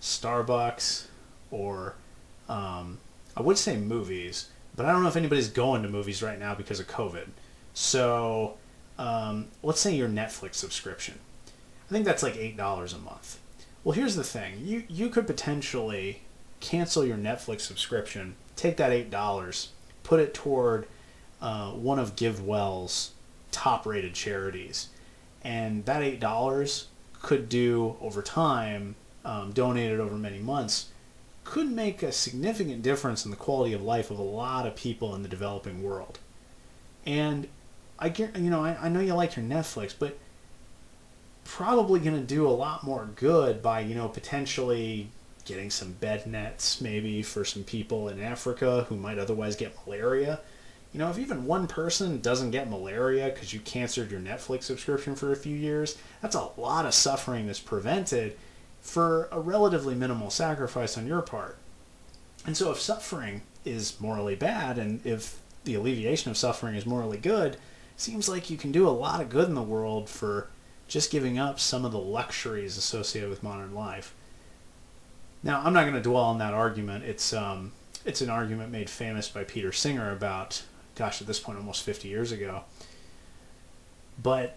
Starbucks or I would say movies, but I don't know if anybody's going to movies right now because of COVID. So let's say your Netflix subscription. I think that's like $8 a month. Well, here's the thing. You could potentially cancel your Netflix subscription, take that $8, put it toward one of GiveWell's top-rated charities, and that $8 could do, over time, donated over many months, could make a significant difference in the quality of life of a lot of people in the developing world. And I know you like your Netflix, but probably going to do a lot more good by, potentially getting some bed nets maybe for some people in Africa who might otherwise get malaria. If even one person doesn't get malaria because you canceled your Netflix subscription for a few years, that's a lot of suffering that's prevented for a relatively minimal sacrifice on your part. And so if suffering is morally bad, and if the alleviation of suffering is morally good, it seems like you can do a lot of good in the world for just giving up some of the luxuries associated with modern life. Now, I'm not going to dwell on that argument. It's an argument made famous by Peter Singer about, at this point, almost 50 years ago. But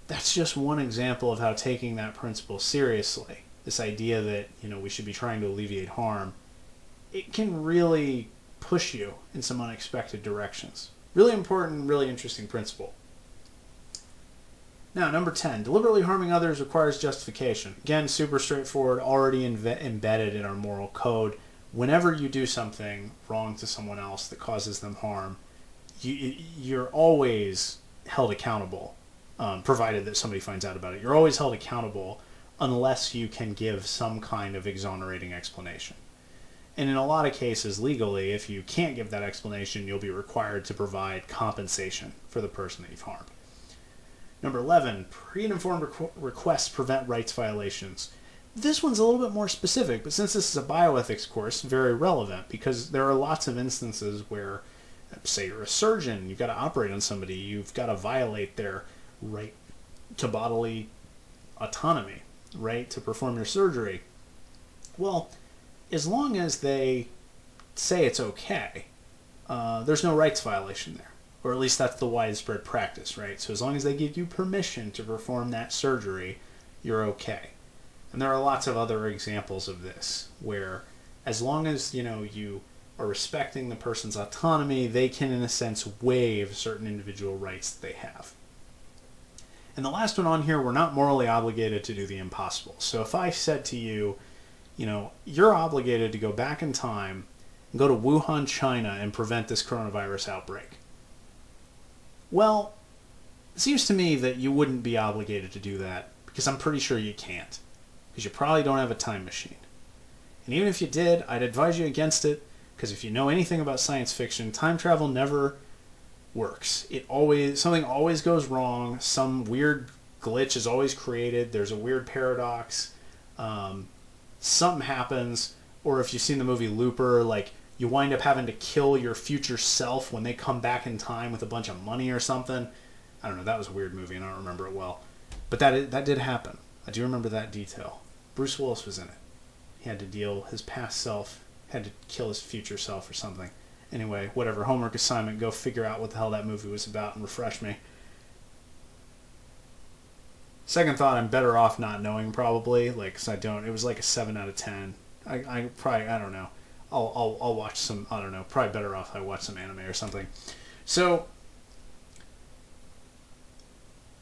that's just one example of how taking that principle seriously, this idea that, we should be trying to alleviate harm, it can really push you in some unexpected directions. Really important, really interesting principle. Now, number 10, deliberately harming others requires justification. Again, super straightforward, already embedded in our moral code. Whenever you do something wrong to someone else that causes them harm, you're always held accountable, provided that somebody finds out about it. You're always held accountable unless you can give some kind of exonerating explanation. And in a lot of cases, legally, if you can't give that explanation, you'll be required to provide compensation for the person that you've harmed. Number 11, pre and informed requests prevent rights violations. This one's a little bit more specific, but since this is a bioethics course, very relevant, because there are lots of instances where, say you're a surgeon, you've got to operate on somebody, you've got to violate their right to bodily autonomy, right to perform your surgery. Well, as long as they say it's okay, there's no rights violation there. Or at least that's the widespread practice, right? So as long as they give you permission to perform that surgery, you're okay. And there are lots of other examples of this, where as long as, you are respecting the person's autonomy, they can, in a sense, waive certain individual rights that they have. And the last one on here, we're not morally obligated to do the impossible. So if I said to you, you're obligated to go back in time and go to Wuhan, China, and prevent this coronavirus outbreak. Well, it seems to me that you wouldn't be obligated to do that, because I'm pretty sure you can't, because you probably don't have a time machine. And even if you did, I'd advise you against it, because if you know anything about science fiction, time travel never works. Something always goes wrong, some weird glitch is always created, there's a weird paradox, something happens, or if you've seen the movie Looper, you wind up having to kill your future self when they come back in time with a bunch of money or something. I don't know, that was a weird movie and I don't remember it well. But that did happen. I do remember that detail. Bruce Willis was in it. He had to his past self had to kill his future self or something. Anyway, whatever, homework assignment, go figure out what the hell that movie was about and refresh me. Second thought, I'm better off not knowing probably, because it was like a 7 out of 10. I don't know. I'll watch some, I don't know, probably better off I watch some anime or something. So,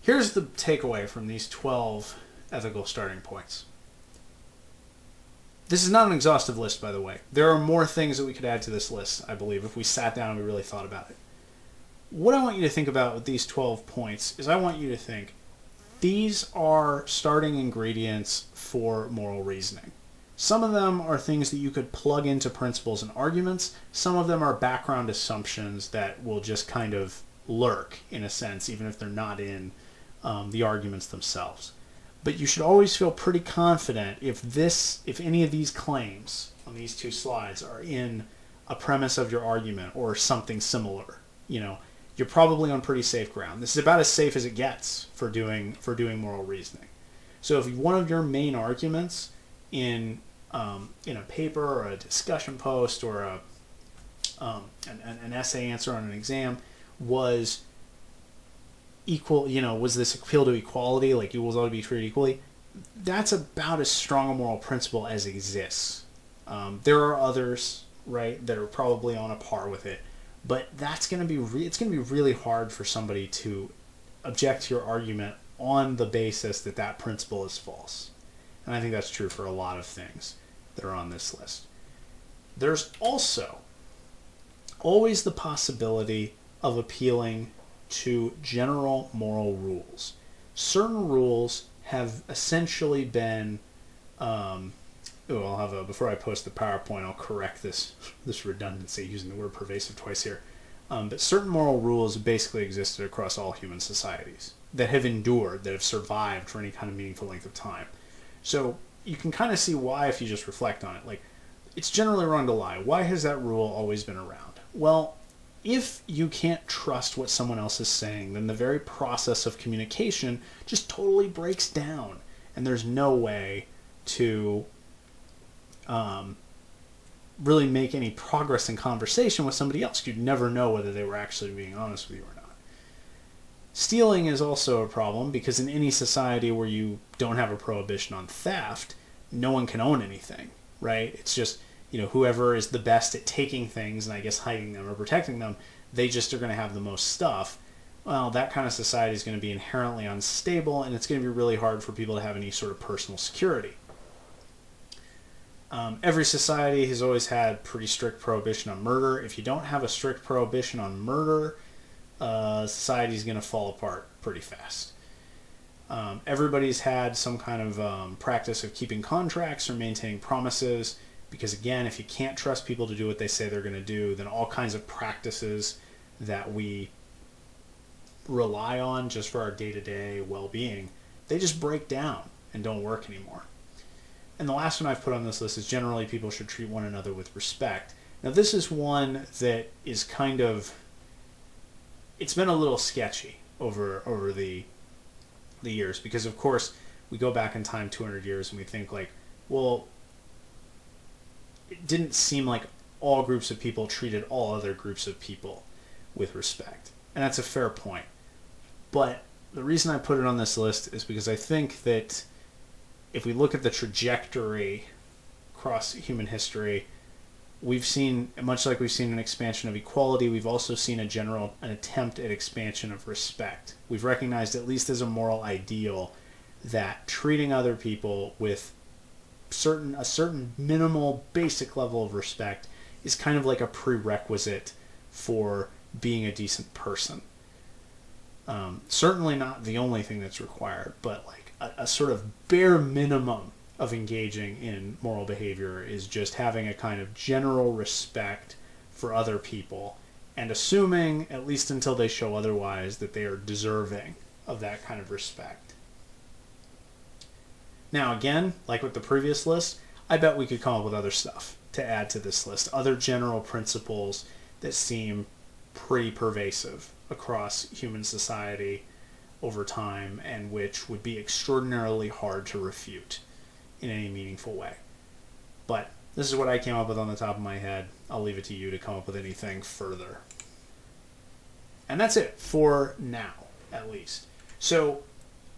here's the takeaway from these 12 ethical starting points. This is not an exhaustive list, by the way. There are more things that we could add to this list, I believe, if we sat down and we really thought about it. What I want you to think about with these 12 points is I want you to think, these are starting ingredients for moral reasoning. Some of them are things that you could plug into principles and arguments. Some of them are background assumptions that will just kind of lurk, in a sense, even if they're not in the arguments themselves. But you should always feel pretty confident if any of these claims on these two slides are in a premise of your argument or something similar. You're probably on pretty safe ground. This is about as safe as it gets for doing moral reasoning. So if one of your main arguments in in a paper or a discussion post or an essay answer on an exam was equal, was this appeal to equality, like equals ought to be treated equally, that's about as strong a moral principle as exists. There are others, right, that are probably on a par with it, but that's going to be it's going to be really hard for somebody to object to your argument on the basis that that principle is false. And I think that's true for a lot of things that are on this list. There's also always the possibility of appealing to general moral rules. Certain rules have essentially been before I post the PowerPoint, I'll correct this redundancy using the word pervasive twice here. But certain moral rules basically existed across all human societies that have endured, that have survived for any kind of meaningful length of time. So you can kind of see why if you just reflect on it. Like, it's generally wrong to lie. Why has that rule always been around? Well, if you can't trust what someone else is saying, then the very process of communication just totally breaks down, and there's no way to really make any progress in conversation with somebody else. You'd never know whether they were actually being honest with you or not. Stealing is also a problem because in any society where you don't have a prohibition on theft, no one can own anything, right? It's just, whoever is the best at taking things and I guess hiding them or protecting them, they just are going to have the most stuff. Well, that kind of society is going to be inherently unstable, and it's going to be really hard for people to have any sort of personal security. Every society has always had pretty strict prohibition on murder. If you don't have a strict prohibition on murder, society is going to fall apart pretty fast. Everybody's had some kind of practice of keeping contracts or maintaining promises, because again, if you can't trust people to do what they say they're going to do, then all kinds of practices that we rely on just for our day-to-day well-being, they just break down and don't work anymore. And the last one I've put on this list is generally people should treat one another with respect. Now this is one that is kind of, it's been a little sketchy over the years, because of course we go back in time 200 years and we think like, well, it didn't seem like all groups of people treated all other groups of people with respect. And that's a fair point. But the reason I put it on this list is because I think that if we look at the trajectory across human history, we've seen, much like we've seen an expansion of equality, we've also seen an attempt at expansion of respect. We've recognized, at least as a moral ideal, that treating other people with a certain minimal basic level of respect is kind of like a prerequisite for being a decent person. Certainly not the only thing that's required, but like a sort of bare minimum of engaging in moral behavior is just having a kind of general respect for other people and assuming, at least until they show otherwise, that they are deserving of that kind of respect. Now again, like with the previous list, I bet we could come up with other stuff to add to this list, other general principles that seem pretty pervasive across human society over time and which would be extraordinarily hard to refute in any meaningful way. But this is what I came up with on the top of my head. I'll leave it to you to come up with anything further. And that's it for now, at least. So,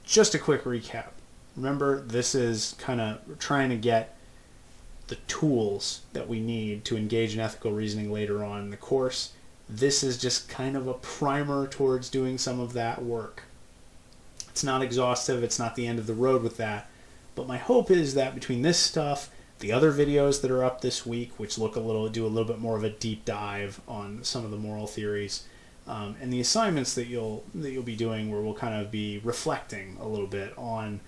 just a quick recap. Remember, this is kind of trying to get the tools that we need to engage in ethical reasoning later on in the course. This is just kind of a primer towards doing some of that work. It's not exhaustive, it's not the end of the road with that, but my hope is that between this stuff, the other videos that are up this week, which do a little bit more of a deep dive on some of the moral theories, and the assignments that you'll be doing, where we'll kind of be reflecting a little bit on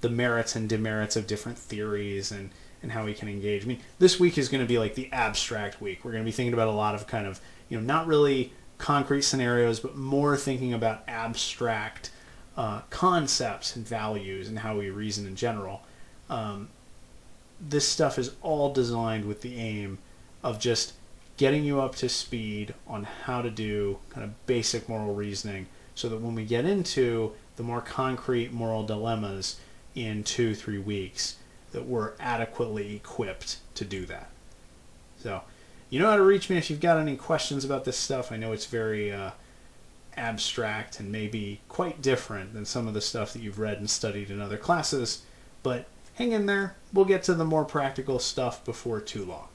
the merits and demerits of different theories and how we can engage. I mean, this week is going to be like the abstract week. We're going to be thinking about a lot of kind of, not really concrete scenarios, but more thinking about abstract concepts and values and how we reason in general. This stuff is all designed with the aim of just getting you up to speed on how to do kind of basic moral reasoning, so that when we get into the more concrete moral dilemmas in 2-3 weeks, that we're adequately equipped to do that. So, you know how to reach me if you've got any questions about this stuff. I know it's very abstract and maybe quite different than some of the stuff that you've read and studied in other classes, but hang in there. We'll get to the more practical stuff before too long.